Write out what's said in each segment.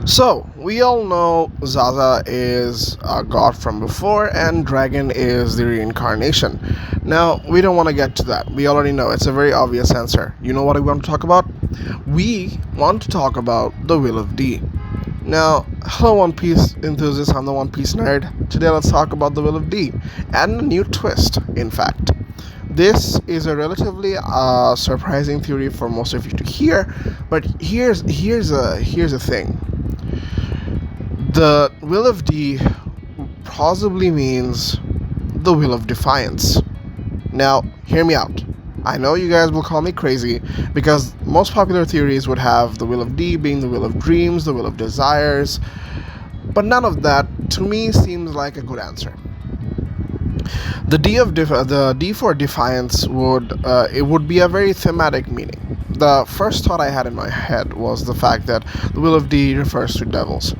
So, we all know Zaza is a god from before and Dragon is the reincarnation. Now, we don't want to get to that. We already know. It's a very obvious answer. You know what we want to talk about? We want to talk about the Will of D. Now, hello One Piece enthusiasts, I'm the One Piece nerd. Today let's talk about the Will of D and a new twist, in fact. This is a relatively surprising theory for most of you to hear, but here's a thing. The Will of D possibly means the Will of Defiance. Now, hear me out. I know you guys will call me crazy because most popular theories would have the Will of D being the Will of Dreams, the Will of Desires, but none of that to me seems like a good answer. The D for Defiance would be a very thematic meaning. The first thought I had in my head was the fact that the Will of D refers to devils.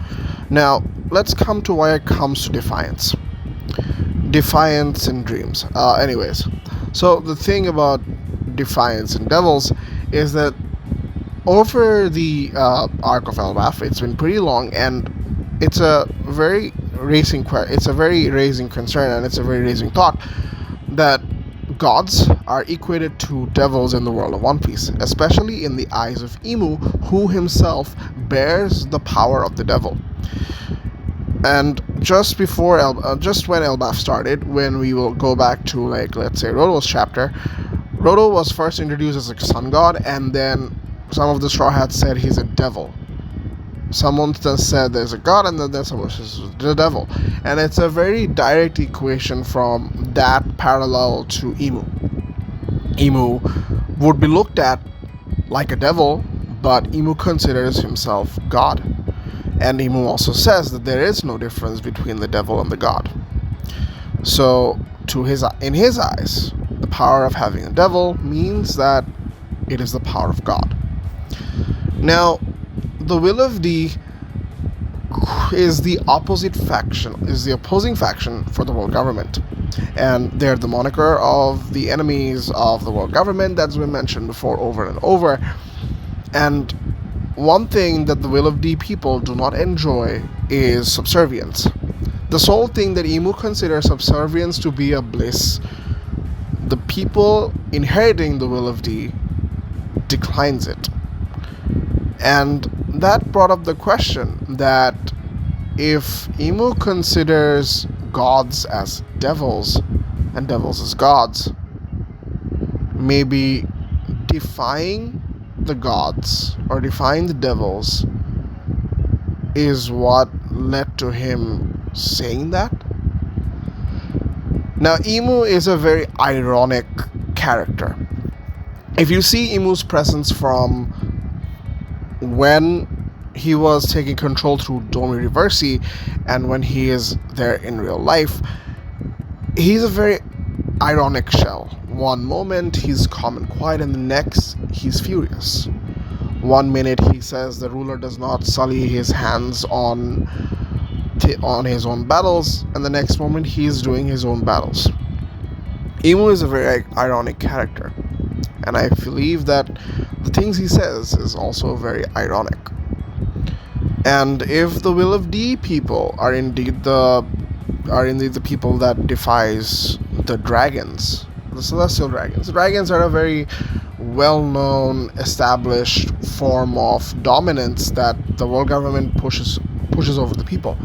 Now, let's come to why it comes to Defiance. Defiance in dreams. So the thing about Defiance and devils is that over the arc of Elbaf, it's been pretty long, and it's a very it's a very raising concern, and it's a very raising thought that gods are equated to devils in the world of One Piece, especially in the eyes of Imu, who himself bears the power of the devil. And just when Elbaf started, when we will go back to, like, let's say Roto's chapter, Roto was first introduced as a sun god, and then some of the Straw Hats said he's a devil. Someone then said there's a god, and then someone says the devil. And it's a very direct equation from that parallel to Imu. Imu would be looked at like a devil, but Imu considers himself God. And Imu also says that there is no difference between the devil and the god. So, in his eyes, the power of having a devil means that it is the power of God. Now, the Will of D is the opposing faction for the world government. And they're the moniker of the enemies of the world government that's been mentioned before over and over. And one thing that the Will of D people do not enjoy is subservience. The sole thing that Imu considers subservience to be a bliss, the people inheriting the Will of D declines it. And that brought up the question that if Imu considers gods as devils and devils as gods, maybe defying the gods or defying the devils is what led to him saying that. Now, Imu is a very ironic character. If you see Imu's presence from when he was taking control through Domi Reversi and when he is there in real life, he's a very ironic shell. One moment he's calm and quiet, and the next he's furious. One minute he says the ruler does not sully his hands on his own battles, and the next moment he's doing his own battles. Imu is a very ironic character, and I believe that the things he says is also very ironic. And if the Will of D people are indeed the people that defies the dragons, the celestial dragons. The dragons are a very well-known, established form of dominance that the world government pushes over the people.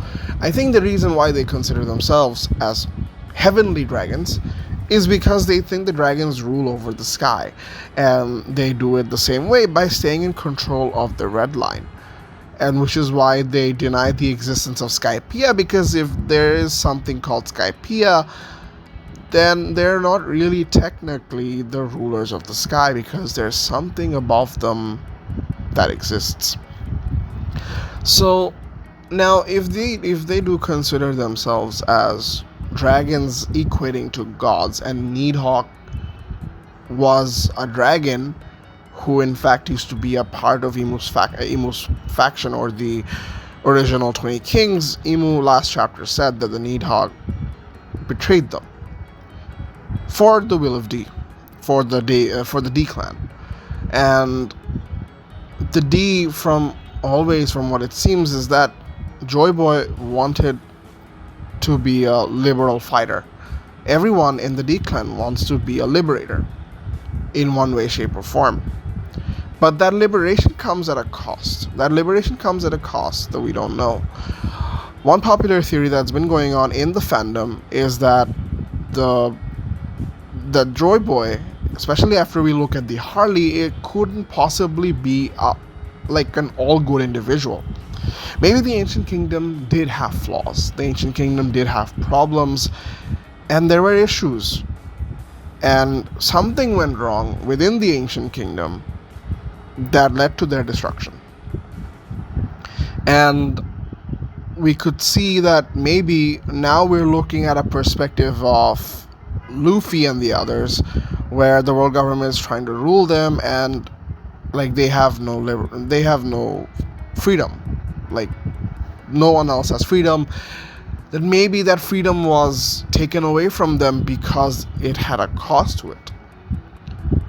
I think the reason why they consider themselves as heavenly dragons is because they think the dragons rule over the sky, and they do it the same way by staying in control of the red line. And which is why they deny the existence of Skypiea, because if there is something called Skypiea, then they're not really technically the rulers of the sky, because there's something above them that exists. So now if they do consider themselves as dragons equating to gods, and Needhawk was a dragon who in fact used to be a part of Imu's faction, or the original 20 Kings, Imu last chapter said that the Needhawk betrayed them for the Will of D, for the D clan. And the D, from always, from what it seems, is that Joy Boy wanted to be a liberal fighter. Everyone in the D clan wants to be a liberator in one way, shape, or form. But that liberation comes at a cost. That liberation comes at a cost that we don't know. One popular theory that's been going on in the fandom is that the Joy Boy, especially after we look at the Harley, it couldn't possibly be like an all good individual. Maybe the Ancient Kingdom did have flaws. The Ancient Kingdom did have problems, and there were issues. And something went wrong within the Ancient Kingdom that led to their destruction. And we could see that maybe now we're looking at a perspective of Luffy and the others, where the world government is trying to rule them, and like they have no freedom. Like no one else has freedom. That maybe that freedom was taken away from them because it had a cost to it,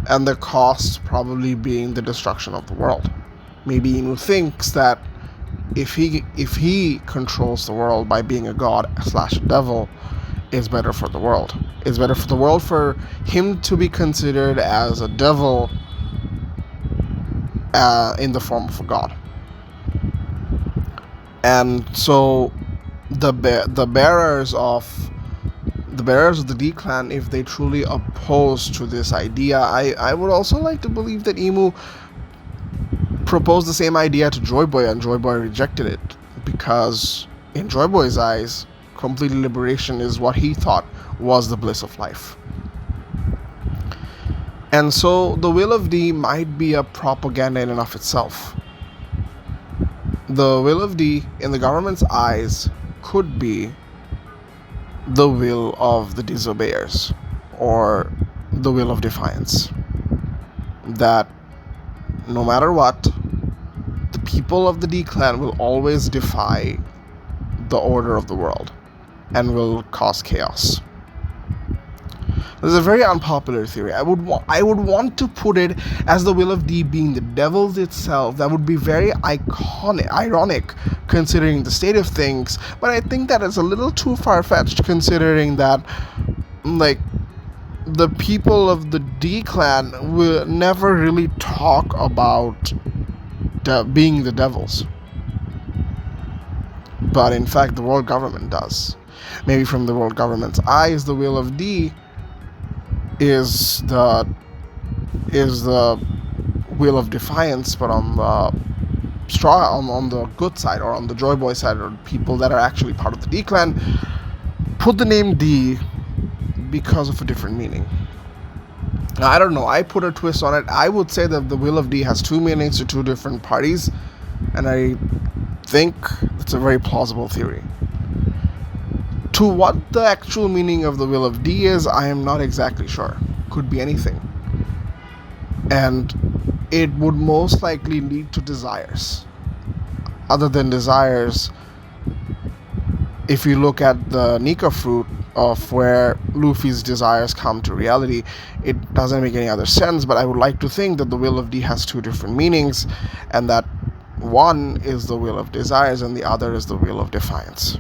and the cost probably being the destruction of the world. Maybe Inu thinks that if he controls the world by being a god / devil, it's better for the world. It's better for the world for him to be considered as a devil in the form of a god. And so the bearers of the D clan, if they truly oppose to this idea, I would also like to believe that Imu proposed the same idea to Joy Boy, and Joy Boy rejected it, because in Joy Boy's eyes, complete liberation is what he thought was the bliss of life. And so the Will of D might be a propaganda in and of itself. The Will of D, in the government's eyes, could be the will of the disobeyers, or the will of defiance. That no matter what, the people of the D clan will always defy the order of the world and will cause chaos. This is a very unpopular theory. I would want to put it as the Will of D being the devil's itself. That would be very ironic considering the state of things. But I think that is a little too far-fetched, considering that, like, the people of the D clan will never really talk about being the devils. But in fact, the world government does. Maybe from the world government's eyes, the Will of D is the will of defiance, but on the good side, or on the Joy Boy side, or people that are actually part of the D clan, put the name D because of a different meaning. Now, I don't know, I put a twist on it. I would say that the Will of D has two meanings to two different parties, and I think it's a very plausible theory. To what the actual meaning of the Will of D is, I am not exactly sure. Could be anything. And it would most likely lead to desires. Other than desires, if you look at the Nika fruit of where Luffy's desires come to reality, it doesn't make any other sense, but I would like to think that the Will of D has two different meanings, and that one is the will of desires and the other is the will of defiance.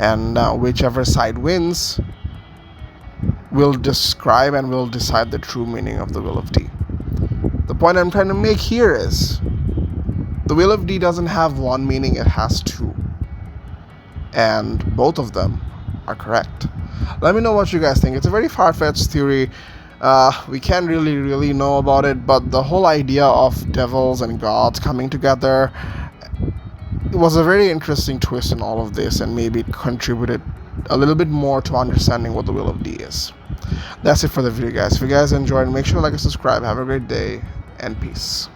And whichever side wins will describe and will decide the true meaning of the Will of D. The point I'm trying to make here is the Will of D doesn't have one meaning, it has two. And both of them are correct. Let me know what you guys think. It's a very far-fetched theory. We can't really know about it, but the whole idea of devils and gods coming together, it was a very interesting twist in all of this, and maybe it contributed a little bit more to understanding what the Will of D is. That's it for the video, guys. If you guys enjoyed, make sure to like and subscribe. Have a great day, and peace.